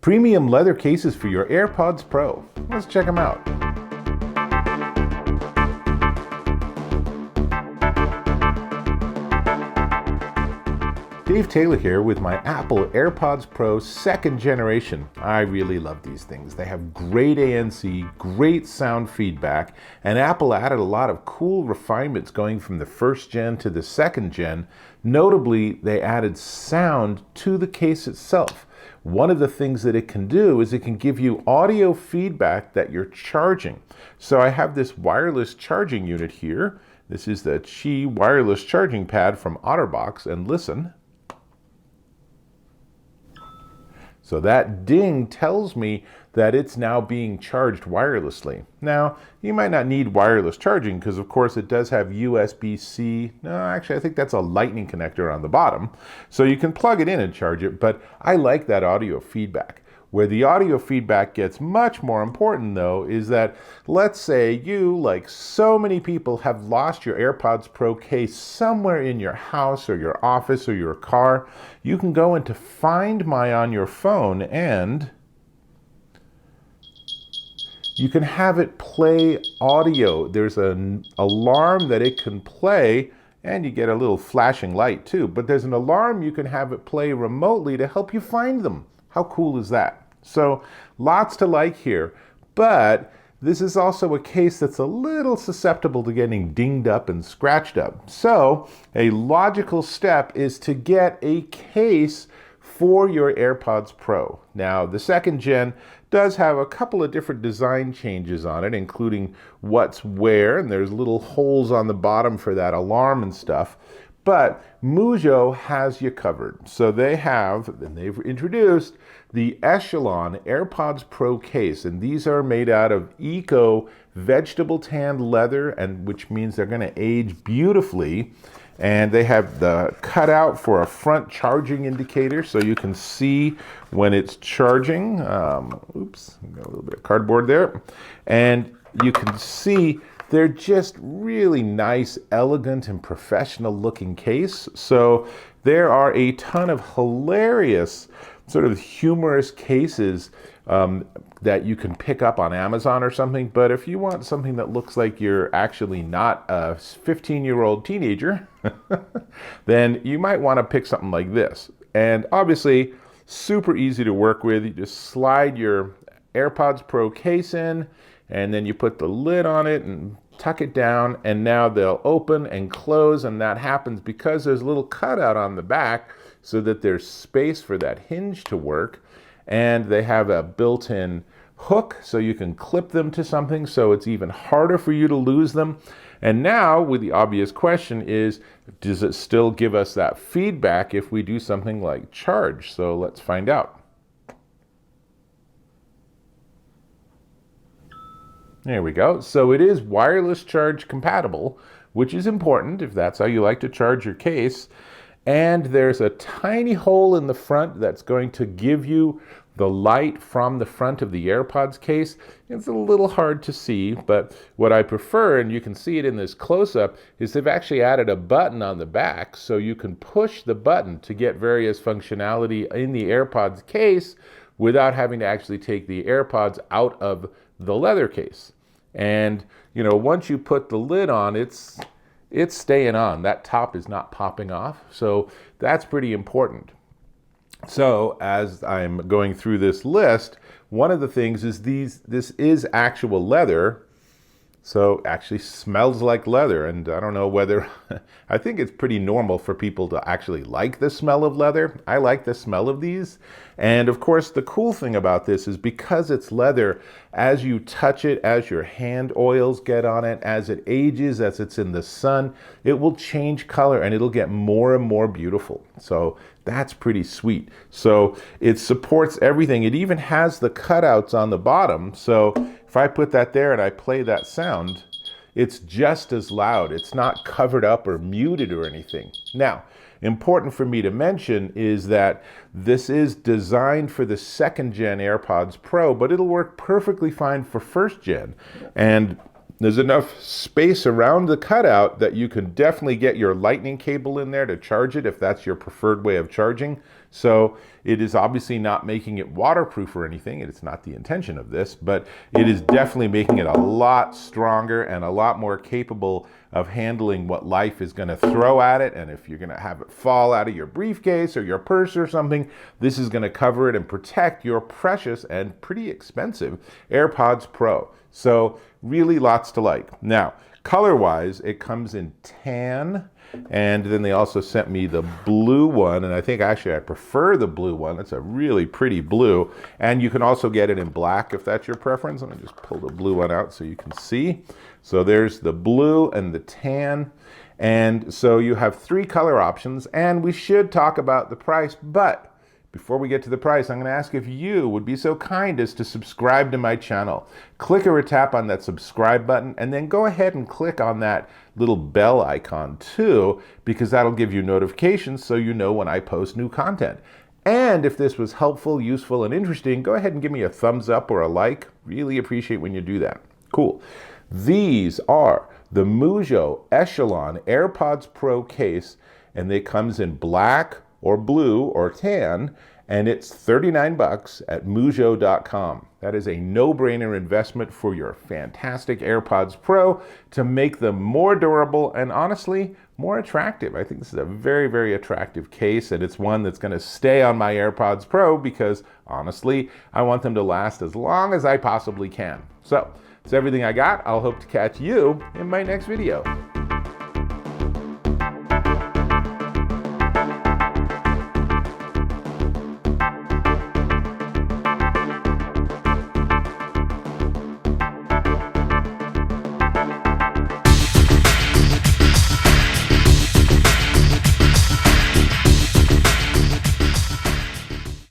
premium leather cases for your AirPods Pro. Let's check them out. Dave Taylor here with my Apple AirPods Pro 2nd generation. I really love these things. They have great ANC, great sound feedback, and Apple added a lot of cool refinements going from the 1st gen to the 2nd gen. Notably, they added sound to the case itself. One of the things that it can do is it can give you audio feedback that you're charging. So I have this wireless charging unit here. This is the Qi wireless charging pad from OtterBox, and listen. So that ding tells me that it's now being charged wirelessly. Now, you might not need wireless charging because of course it does have USB-C. No, actually I think that's a lightning connector on the bottom. So you can plug it in and charge it, but I like that audio feedback. Where the audio feedback gets much more important though is that, let's say you, like so many people, have lost your AirPods Pro case somewhere in your house or your office or your car. You can go into Find My on your phone and you can have it play audio. There's an alarm that it can play, and you get a little flashing light too, but there's an alarm you can have it play remotely to help you find them. How cool is that? So lots to like here, but this is also a case that's a little susceptible to getting dinged up and scratched up. So a logical step is to get a case for your AirPods Pro. Now, the 2nd gen does have a couple of different design changes on it, including what's where, and there's little holes on the bottom for that alarm and stuff. But Mujo has you covered. So they've introduced the Echelon AirPods Pro case, and these are made out of Ecco vegetable tanned leather, and which means they're going to age beautifully. And they have the cutout for a front charging indicator, so you can see when it's charging. Oops, got a little bit of cardboard there. And you can see they're just really nice, elegant, and professional looking case. So there are a ton of hilarious, sort of humorous cases that you can pick up on Amazon or something. But if you want something that looks like you're actually not a 15-year-old teenager, then you might want to pick something like this. And obviously, super easy to work with. You just slide your AirPods Pro case in, and then you put the lid on it and tuck it down, and now they'll open and close, and that happens because there's a little cutout on the back so that there's space for that hinge to work, and they have a built-in hook so you can clip them to something, so it's even harder for you to lose them. And now, with the obvious question is, does it still give us that feedback if we do something like charge? So let's find out. There we go. So it is wireless charge compatible, which is important if that's how you like to charge your case. And there's a tiny hole in the front that's going to give you the light from the front of the AirPods case. It's a little hard to see, but what I prefer, and you can see it in this close-up, is they've actually added a button on the back so you can push the button to get various functionality in the AirPods case without having to actually take the AirPods out of the leather case. And once you put the lid on, it's staying on. That top is not popping off, so that's pretty important. So as I'm going through this list, one of the things is this is actual leather, so it actually smells like leather. And I don't know whether, I think it's pretty normal for people to actually like the smell of leather. I like the smell of these. And of course, the cool thing about this is because it's leather, as you touch it, as your hand oils get on it, as it ages, as it's in the sun, it will change color and it'll get more and more beautiful. So that's pretty sweet. So it supports everything. It even has the cutouts on the bottom. So if I put that there and I play that sound, it's just as loud. It's not covered up or muted or anything. Now, important for me to mention is that this is designed for the 2nd gen AirPods Pro, but it'll work perfectly fine for 1st gen. And there's enough space around the cutout that you can definitely get your lightning cable in there to charge it if that's your preferred way of charging. So it is obviously not making it waterproof or anything. It's not the intention of this, but it is definitely making it a lot stronger and a lot more capable of handling what life is going to throw at it. And if you're going to have it fall out of your briefcase or your purse or something, this is going to cover it and protect your precious and pretty expensive AirPods Pro. So really lots to like. Now, color-wise, it comes in tan, and then they also sent me the blue one, and I think actually I prefer the blue one. It's a really pretty blue, and you can also get it in black if that's your preference. Let me just pull the blue one out so you can see. So there's the blue and the tan, and so you have 3 color options, and we should talk about the price, but before we get to the price, I'm going to ask if you would be so kind as to subscribe to my channel. Click or tap on that subscribe button, and then go ahead and click on that little bell icon too, because that'll give you notifications so you know when I post new content. And if this was helpful, useful, and interesting, go ahead and give me a thumbs up or a like. Really appreciate when you do that. Cool. These are the Mujo Echelon AirPods Pro case, and it comes in black or blue or tan, and it's $39 at Mujo.com. That is a no-brainer investment for your fantastic AirPods Pro to make them more durable and honestly more attractive. I think this is a very, very attractive case, and it's one that's going to stay on my AirPods Pro because honestly, I want them to last as long as I possibly can. So that's everything I got. I'll hope to catch you in my next video.